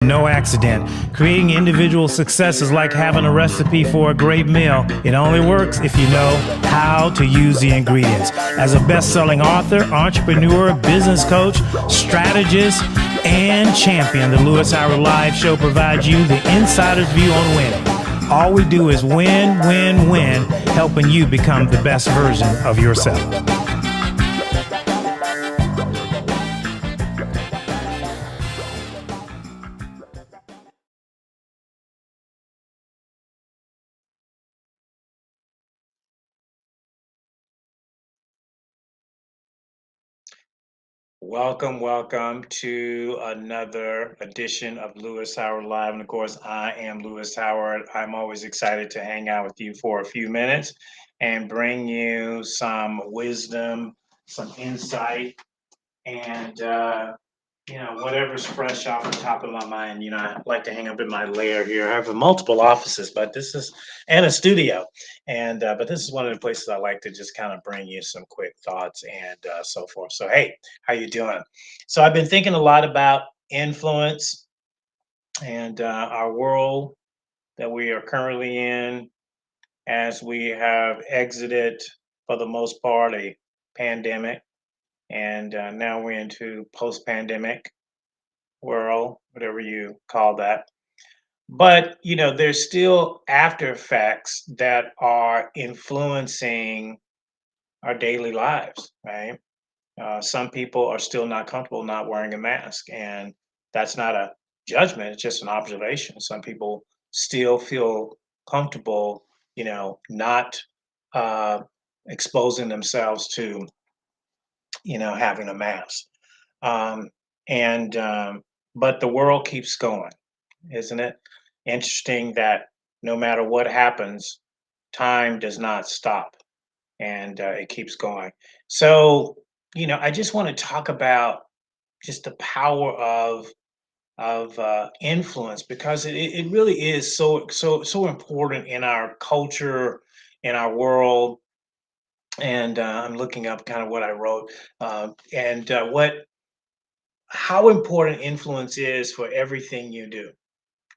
No accident. Creating individual success is like having a recipe for a great meal. It only works if you know how to use the ingredients. As a best-selling author, entrepreneur, business coach, strategist, and champion, the Lewis Howard Live Show provides you the insider's view on winning. All we do is win, win, win, helping you become the best version of yourself. Welcome to another edition of Lewis Howard Live. And of course, I am Lewis Howard. I'm always excited to hang out with you for a few minutes and bring you some wisdom, some insight, and whatever's fresh off the top of my mind. I like to hang up in my lair here. I have multiple offices, but this is and a studio, and but this is one of the places I like to just kind of bring you some quick thoughts and so forth. So hey, how you doing? So I've been thinking a lot about influence and our world that we are currently in, as we have exited, for the most part, a pandemic, and now we're into post-pandemic world, whatever you call that. But there's still after effects that are influencing our daily lives, right? Some people are still not comfortable not wearing a mask, and that's not a judgment; it's just an observation. Some people still feel comfortable, not uh, exposing themselves to, having a mask. Um, and But the world keeps going, isn't it? Interesting that no matter what happens, time does not stop, and it keeps going. So, I just want to talk about just the power of influence, because it really is so important in our culture, in our world. And I'm looking up kind of what I wrote, and what how important influence is for everything you do,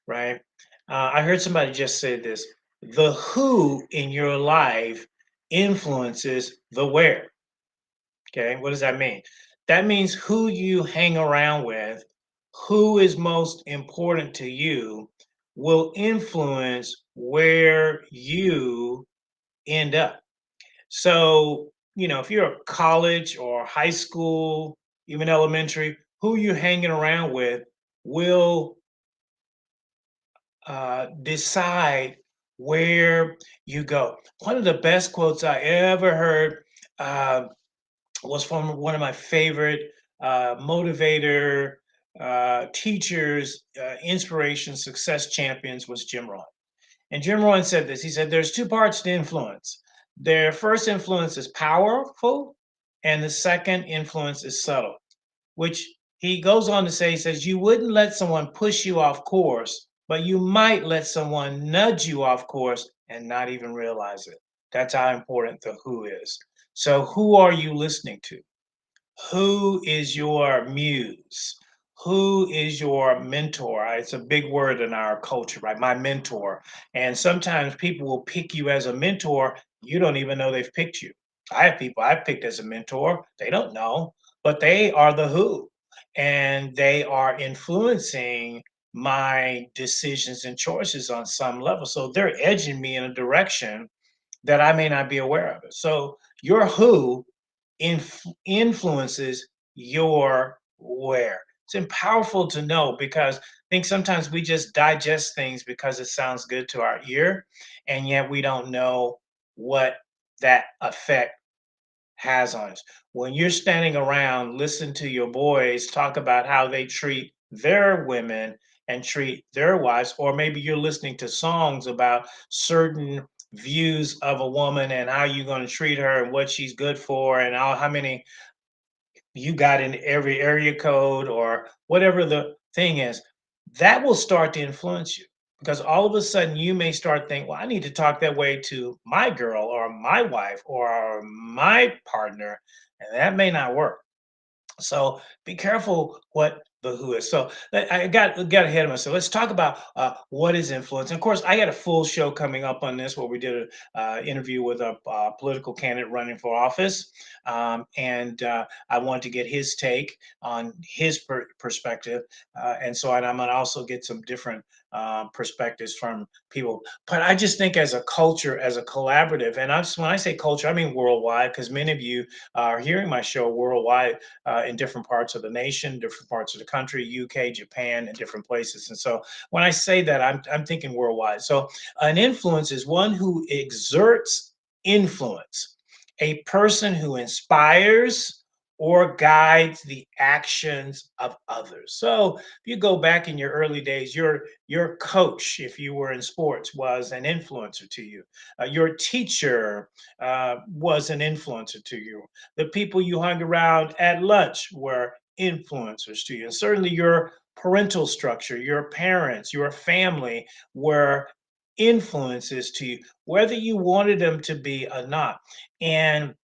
right? I heard somebody just say this: the who in your life influences the where. Okay, what does that mean? That means who you hang around with, who is most important to you, will influence where you end up. So, if you're a college or high school, even elementary, who you're hanging around with will decide where you go. One of the best quotes I ever heard uh, was from one of my favorite motivator, teachers, inspiration, success champions, was Jim Rohn. And Jim Rohn said this. He said, "There's two parts to influence. Their first influence is powerful, and the second influence is subtle." Which he goes on to say, he says, "You wouldn't let someone push you off course, but you might let someone nudge you off course and not even realize it." That's how important the who is. So, who are you listening to? Who is your muse? Who is your mentor? It's a big word in our culture, right? My mentor. And sometimes people will pick you as a mentor. You don't even know they've picked you. I have people I've picked as a mentor. They don't know, but they are the who. And they are influencing my decisions and choices on some level. So they're edging me in a direction that I may not be aware of it. So your who influences your where. It's powerful to know, because I think sometimes we just digest things because it sounds good to our ear, and yet we don't know what that effect has on us. When you're standing around, listen to your boys talk about how they treat their women and treat their wives, or maybe you're listening to songs about certain views of a woman and how you're going to treat her and what she's good for, and how many you got in every area code or whatever the thing is, that will start to influence you, because all of a sudden you may start thinking, well, I need to talk that way to my girl or my wife or my partner, and that may not work. So be careful what the who is. So I got ahead of myself. Let's talk about what is influence. And of course, I got a full show coming up on this where we did a interview with a political candidate running for office, and I want to get his take on his perspective, and so I'm going to also get some different perspectives from people. But I just think as a culture, as a collaborative, and when I say culture, I mean worldwide, because many of you are hearing my show worldwide in different parts of the nation, different parts of the country, UK, Japan, and different places. And so when I say that, I'm thinking worldwide. So an influence is one who exerts influence, a person who inspires or guides the actions of others. So if you go back in your early days, your coach, if you were in sports, was an influencer to you. Your teacher was an influencer to you. The people you hung around at lunch were influencers to you. And certainly your parental structure, your parents, your family were influences to you, whether you wanted them to be or not. And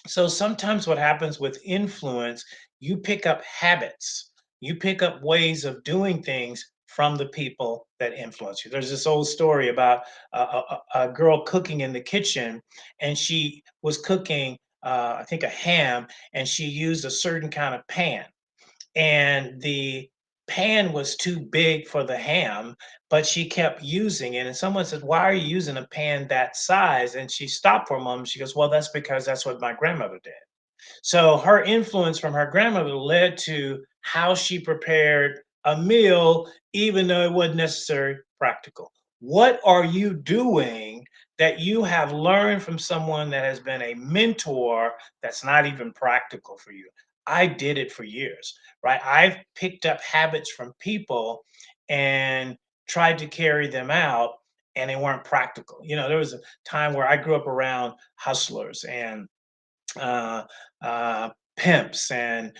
so sometimes what happens with influence, you pick up habits, you pick up ways of doing things from the people that influence you. There's this old story about a girl cooking in the kitchen, and she was cooking, I think, a ham, and she used a certain kind of pan, and the pan was too big for the ham, but she kept using it. And someone said, "Why are you using a pan that size?" And she stopped for a moment. She goes, "Well, that's because that's what my grandmother did." So her influence from her grandmother led to how she prepared a meal, even though it wasn't necessarily practical. What are you doing that you have learned from someone that has been a mentor that's not even practical for you? I did it for years, right? I've picked up habits from people and tried to carry them out, and they weren't practical. There was a time where I grew up around hustlers and uh, pimps and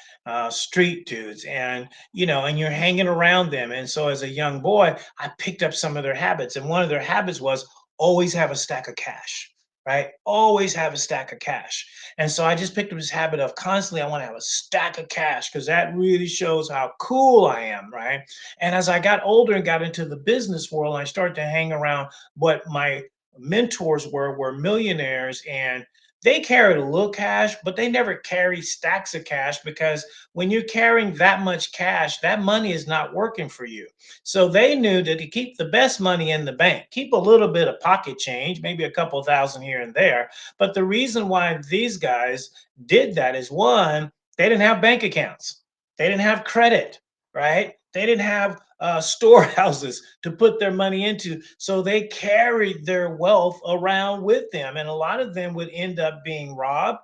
street dudes, and you're hanging around them. And so, as a young boy, I picked up some of their habits, and one of their habits was always have a stack of cash. Right, always have a stack of cash. And so I just picked up this habit of constantly, I want to have a stack of cash because that really shows how cool I am. Right. And as I got older and got into the business world, I started to hang around what my mentors were millionaires, and they carried a little cash, but they never carry stacks of cash, because when you're carrying that much cash, that money is not working for you. So they knew that to keep the best money in the bank, keep a little bit of pocket change, maybe a couple thousand here and there. But the reason why these guys did that is, one, they didn't have bank accounts, they didn't have credit, right? They didn't have storehouses to put their money into. So they carried their wealth around with them. And a lot of them would end up being robbed,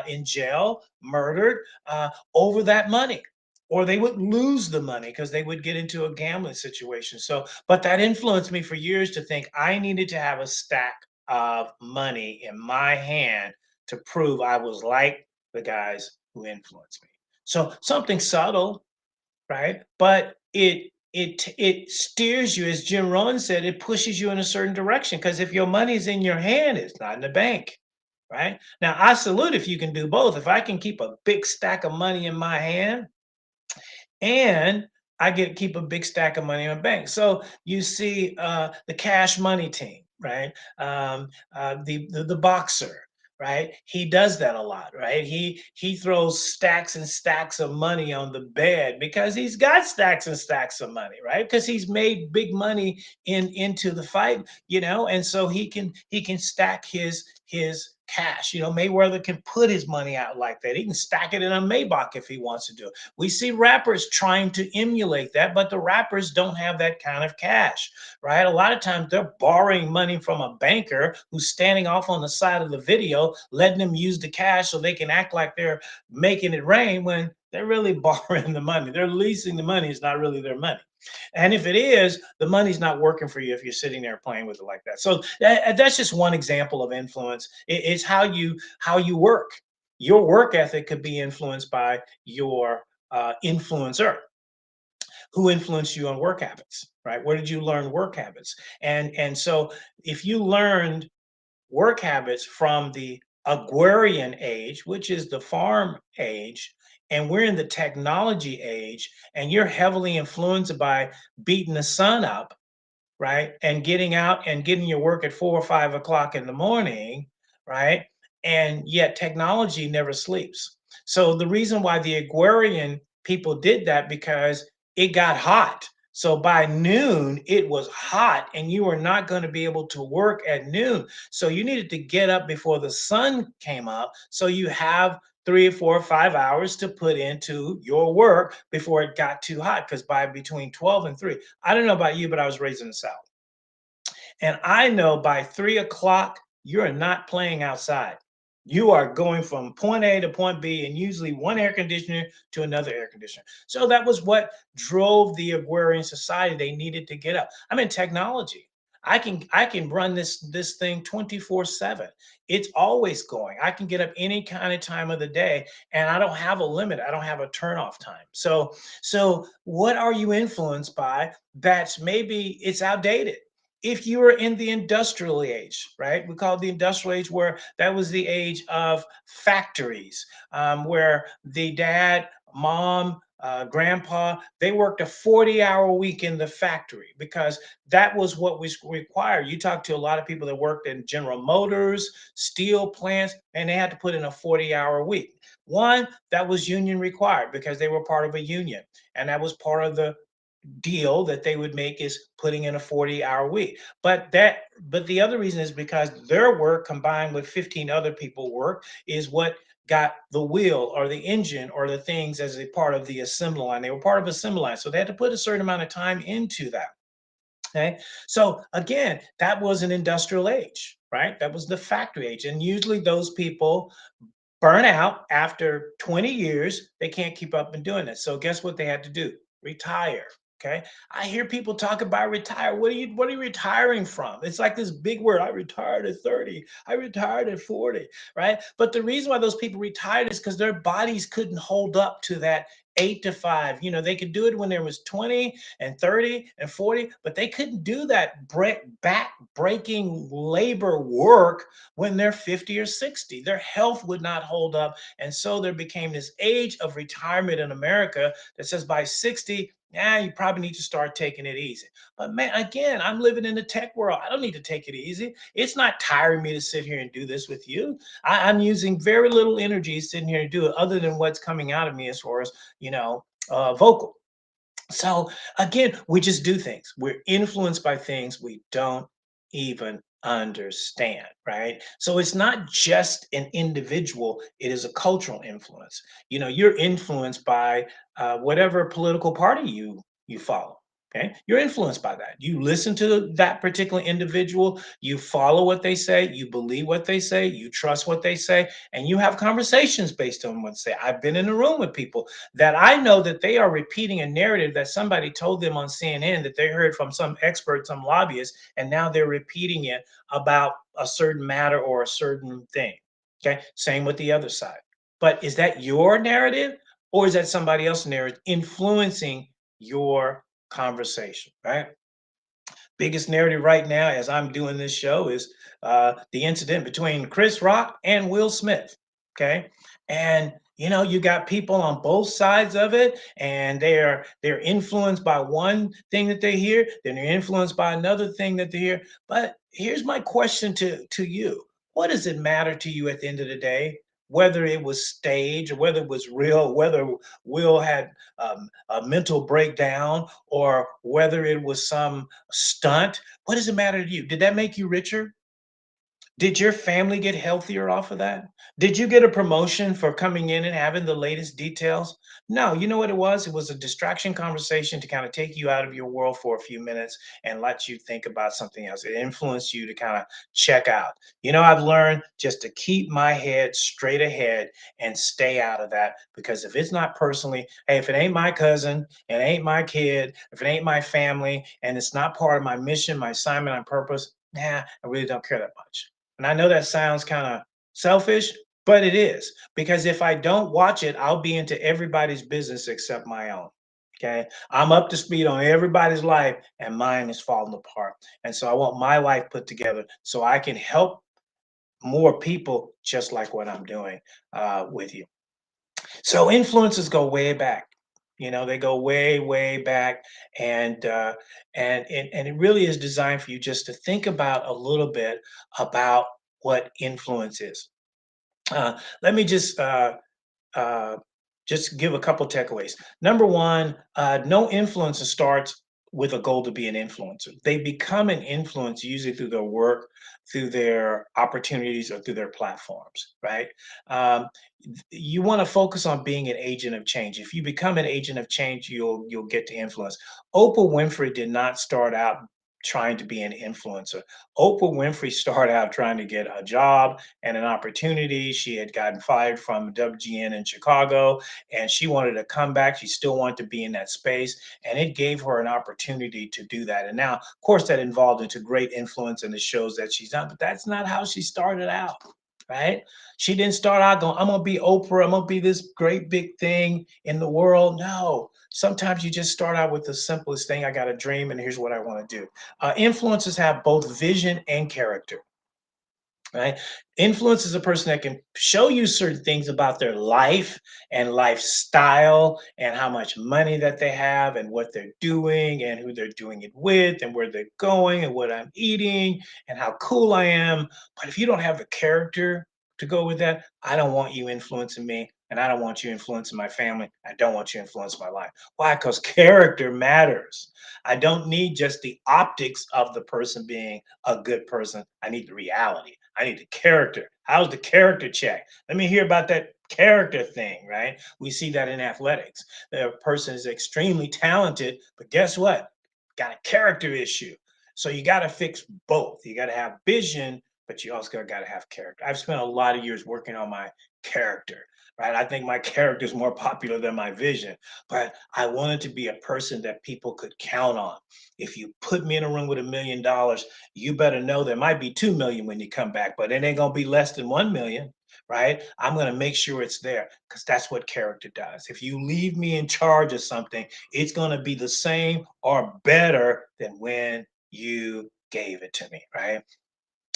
in jail, murdered over that money. Or they would lose the money because they would get into a gambling situation. So, but that influenced me for years to think I needed to have a stack of money in my hand to prove I was like the guys who influenced me. So, something subtle, right? But it steers you, as Jim Rohn said, it pushes you in a certain direction. Because if your money's in your hand, it's not in the bank, right? Now, I salute if you can do both. If I can keep a big stack of money in my hand, and I get keep a big stack of money in a bank. So you see the cash money team, right? The boxer, right? He does that a lot, right? He throws stacks and stacks of money on the bed because he's got stacks and stacks of money, right? Because he's made big money into the fight, and so he can stack his cash. Mayweather can put his money out like that. He can stack it in a Maybach if he wants to do it. We see rappers trying to emulate that, but the rappers don't have that kind of cash, right? A lot of times they're borrowing money from a banker who's standing off on the side of the video, letting them use the cash so they can act like they're making it rain when they're really borrowing the money. They're leasing the money. It's not really their money. And if it is, the money's not working for you if you're sitting there playing with it like that. So that's just one example of influence. It's how you work. Your work ethic could be influenced by your influencer, who influenced you on work habits, right? Where did you learn work habits? And so if you learned work habits from the agrarian age, which is the farm age, and we're in the technology age, and you're heavily influenced by beating the sun up, right? And getting out and getting your work at 4 or 5 o'clock in the morning, right? And yet technology never sleeps. So the reason why the agrarian people did that, because it got hot. So by noon, it was hot, and you were not going to be able to work at noon. So you needed to get up before the sun came up. So you have 3 or 4 or 5 hours to put into your work before it got too hot. Because by between 12 and 3, I don't know about you, but I was raised in the South. And I know by 3 o'clock, you're not playing outside. You are going from point A to point B, and usually one air conditioner to another air conditioner. So that was what drove the agrarian society. They needed to get up. I'm in technology. I can run this thing 24/7. It's always going. I can get up any kind of time of the day, and I don't have a limit. I don't have a turnoff time. So what are you influenced by that's maybe it's outdated? If you were in the industrial age, right? We call it the industrial age, where that was the age of factories, where the dad, mom, grandpa, they worked a 40-hour week in the factory because that was what was required. You talk to a lot of people that worked in General Motors, steel plants, and they had to put in a 40-hour week. One, that was union required because they were part of a union, and that was part of the deal that they would make, is putting in a 40-hour week. But the other reason is because their work combined with 15 other people work is what got the wheel or the engine or the things as a part of the assembly line. They were part of assembly line, so they had to put a certain amount of time into that. Okay. So again, that was an industrial age, right? That was the factory age. And usually those people burn out after 20 years. They can't keep up and doing it. So guess what they had to do? Retire. Okay. I hear people talk about retire. What are you retiring from? It's like this big word. I retired at 30. I retired at 40. Right. But the reason why those people retired is because their bodies couldn't hold up to that 8 to 5. They could do it when there was 20 and 30 and 40, but they couldn't do that back breaking labor work when they're 50 or 60. Their health would not hold up. And so there became this age of retirement in America that says by 60, yeah, you probably need to start taking it easy. But man, again, I'm living in the tech world. I don't need to take it easy. It's not tiring me to sit here and do this with you. I'm using very little energy sitting here to do it, other than what's coming out of me as far as, vocal. So again, we just do things. We're influenced by things we don't even understand, right? So it's not just an individual, it is a cultural influence. You're influenced by whatever political party you follow. Okay, you're influenced by that. You listen to that particular individual, you follow what they say, you believe what they say, you trust what they say, and you have conversations based on what they say. I've been in a room with people that I know that they are repeating a narrative that somebody told them on CNN, that they heard from some expert, some lobbyist, and now they're repeating it about a certain matter or a certain thing. Okay. Same with the other side. But is that your narrative, or is that somebody else's narrative influencing your conversation? Right. Biggest narrative right now as I'm doing this show is the incident between Chris Rock and Will Smith. Okay. And you got people on both sides of it, and they're influenced by one thing that they hear, then they're influenced by another thing that they hear. But here's my question to you. What does it matter to you at the end of the day? Whether it was staged or whether it was real, whether Will had a mental breakdown or whether it was some stunt. What does it matter to you? Did that make you richer? Did your family get healthier off of that? Did you get a promotion for coming in and having the latest details? No, you know what it was? It was a distraction conversation to kind of take you out of your world for a few minutes and let you think about something else. It influenced you to kind of check out. I've learned just to keep my head straight ahead and stay out of that, because if it's not personally, hey, if it ain't my cousin, it ain't my kid, if it ain't my family, and it's not part of my mission, my assignment, and purpose, nah, I really don't care that much. And I know that sounds kind of selfish, but it is, because if I don't watch it, I'll be into everybody's business except my own. Okay. I'm up to speed on everybody's life, and mine is falling apart. And so I want my life put together so I can help more people, just like what I'm doing with you. So influences go way back. They go way, way back, and and it really is designed for you just to think about a little bit about what influence is. Let me uh, just give a couple takeaways. Number one, no influencer starts with a goal to be an influencer. They become an influence usually through their work, through their opportunities, or through their platforms, right? Um, you want to focus on being an agent of change. If you become an agent of change, you'll get to influence. Oprah Winfrey did not start out trying to be an influencer. Oprah Winfrey started out trying to get a job and an opportunity. She had gotten fired from WGN in Chicago, and she wanted to come back. She still wanted to be in that space, and it gave her an opportunity to do that. And now, of course, that involved into great influence in the shows that she's done, but that's not how she started out, right? She didn't start out going, I'm gonna be Oprah, I'm gonna be this great big thing in the world. No, sometimes you just start out with the simplest thing. I got a dream, and here's what I want to do. Influencers have both vision and character, right? Influence is a person that can show you certain things about their life and lifestyle and how much money that they have and what they're doing and who they're doing it with and where they're going and what I'm eating and how cool I am. But if you don't have the character to go with that, I don't want you influencing me, and I don't want you influencing my family. I don't want you influencing my life. Why? Because character matters. I don't need just the optics of the person being a good person. I need the reality. I need the character. How's the character check? Let me hear about that character thing, right? We see that in athletics. The person is extremely talented, but guess what? Got a character issue. So you got to fix both. You got to have vision, but you also got to have character. I've spent a lot of years working on my character, right? I think my character is more popular than my vision, but I wanted to be a person that people could count on. If you put me in a room with $1 million, you better know there might be 2 million when you come back, but it ain't gonna be less than 1 million, right? I'm gonna make sure it's there because that's what character does. If you leave me in charge of something, it's gonna be the same or better than when you gave it to me, right?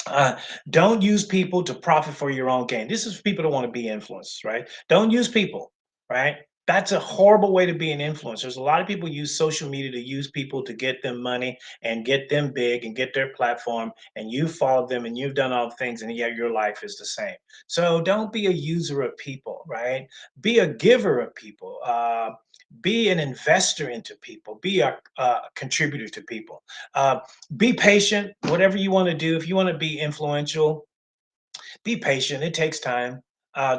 Uh, don't use people to profit for your own gain. This is for people that want to be influencers, right? Don't use people, right? That's a horrible way to be an influencer. There's a lot of people use social media to use people to get them money and get them big and get their platform. And you followed them and you've done all the things, and yet your life is the same. So don't be a user of people, right? Be a giver of people. Be an investor into people. Be a contributor to people. Be patient, whatever you want to do. If you want to be influential, be patient. It takes time.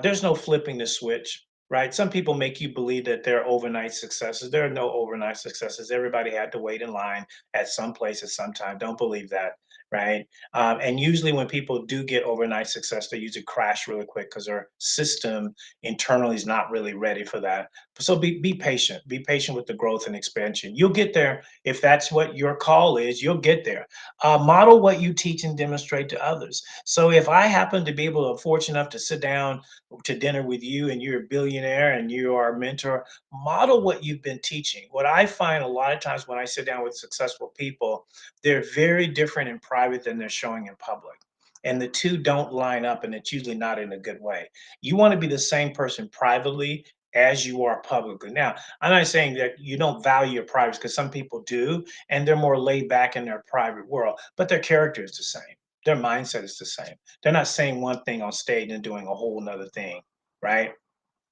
There's no flipping the switch, right? Some people make you believe that they're overnight successes. There are no overnight successes. Everybody had to wait in line at some place at some time. Don't believe that, right? And usually, when people do get overnight success, they usually crash really quick because their system internally is not really ready for that. So be patient. Be patient with the growth and expansion. You'll get there if that's what your call is. You'll get there. Model what you teach and demonstrate to others. So if I happen to be able to fortunate enough to sit down to dinner with you and you're a billionaire and you are a mentor, model what you've been teaching. What I find a lot of times when I sit down with successful people, they're very different in private than they're showing in public. And the two don't line up, and it's usually not in a good way. You want to be the same person privately as you are publicly. Now, I'm not saying that you don't value your privacy, because some people do, and they're more laid back in their private world, but their character is the same. Their mindset is the same. They're not saying one thing on stage and doing a whole nother thing, right?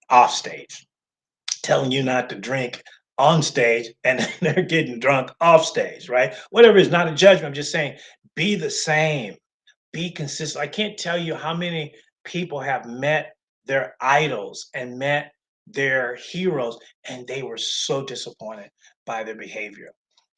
Off stage, telling you not to drink on stage, and they're getting drunk off stage, right? Whatever is not a judgment. I'm just saying, be the same, be consistent. I can't tell you how many people have met their idols and met their heroes, and they were so disappointed by their behavior.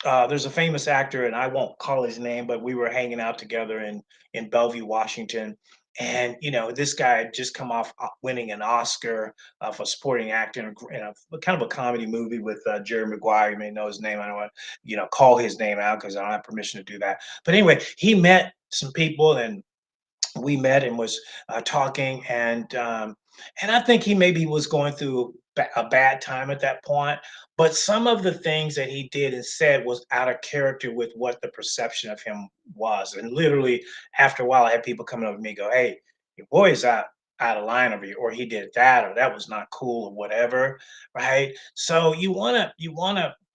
There's a famous actor, and I won't call his name, but we were hanging out together in Bellevue, Washington. And this guy had just come off winning an Oscar for supporting actor in a kind of a comedy movie with Jerry Maguire. You may know his name. I don't want to, call his name out because I don't have permission to do that. But anyway, he met some people, and we met and was talking, and I think he maybe was going through a bad time at that point. But some of the things that he did and said was out of character with what the perception of him was. And literally, after a while, I had people coming up to me and go, "Hey, your boy is out. out of line over you, or he did that, or that was not cool, or whatever, right? So you wanna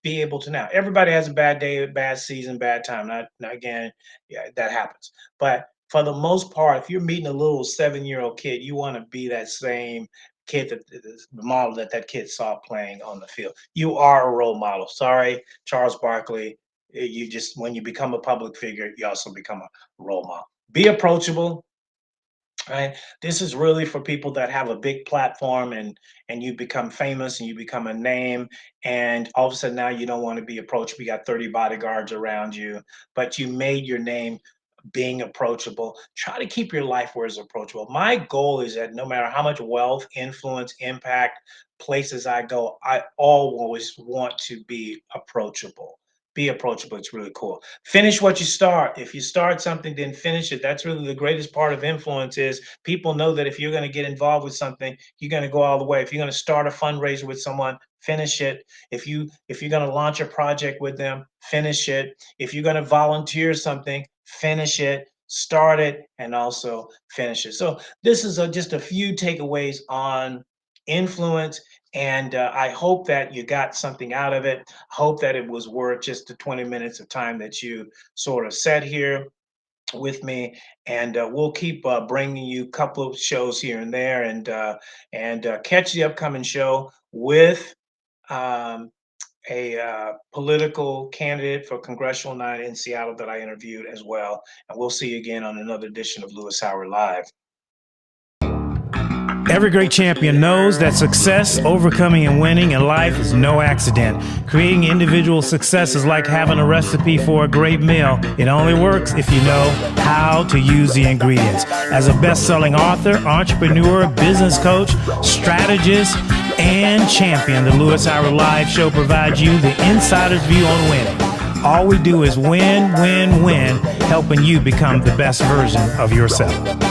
be able to, now everybody has a bad day, bad season, bad time. Not again, yeah, that happens. But for the most part, if you're meeting a little 7-year-old kid, you want to be that same kid, that the model that that kid saw playing on the field. You are a role model. Sorry, Charles Barkley. You just, when you become a public figure, you also become a role model. Be approachable, right? This is really for people that have a big platform, and you become famous and you become a name, and all of a sudden now you don't want to be approached. We got 30 bodyguards around you, but you made your name being approachable. Try to keep your life where it's approachable. My goal is that no matter how much wealth, influence, impact, places I go, I always want to be approachable. Be approachable. It's really cool. Finish what you start. If you start something, then finish it. That's really the greatest part of influence, is people know that if you're going to get involved with something, you're going to go all the way. If you're going to start a fundraiser with someone, finish it. If you're going to launch a project with them, finish it. If you're going to volunteer something, finish it, start it, and also finish it. So this is just a few takeaways on influence, and I hope that you got something out of it. Hope that it was worth just the 20 minutes of time that you sort of sat here with me, and we'll keep bringing you a couple of shows here and there, and catch the upcoming show with um, a political candidate for congressional night in Seattle that I interviewed as well. And we'll see you again on another edition of Lewis Howard Live. Every great champion knows that success, overcoming, and winning in life is no accident. Creating individual success is like having a recipe for a great meal. It only works if you know how to use the ingredients. As a best-selling author, entrepreneur, business coach, strategist, and champion, the Lewis Howard Live Show provides you the insider's view on winning. All we do is win, win, win, helping you become the best version of yourself.